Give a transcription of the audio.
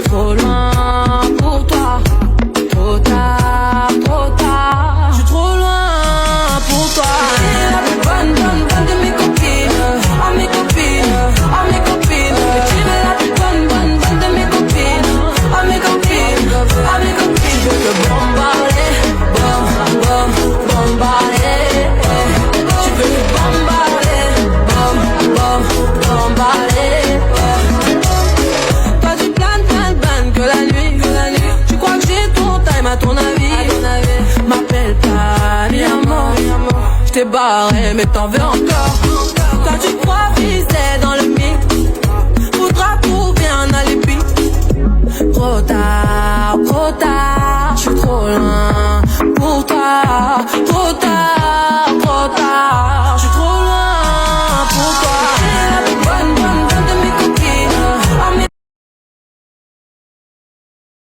trop loin pour toi. Trop tard, trop tard. Je suis trop loin pour toi. Et la plus bonne de mes copines. À mes copines, à mes copines. Tu es la plus bonne de mes copines. À mes copines, à mes copines. Je veux te bombarder, bombarder. Tu veux te bombarder, bombarder. Toi tu planes que la nuit. Tu crois que j'ai ton time à ton avis. M'appelle pas mi amor. J't'ai barré mais t'en veux encore. Toi tu crois viser dans le mythe. Faudra trouver un alibi. Trop tard, trop tard.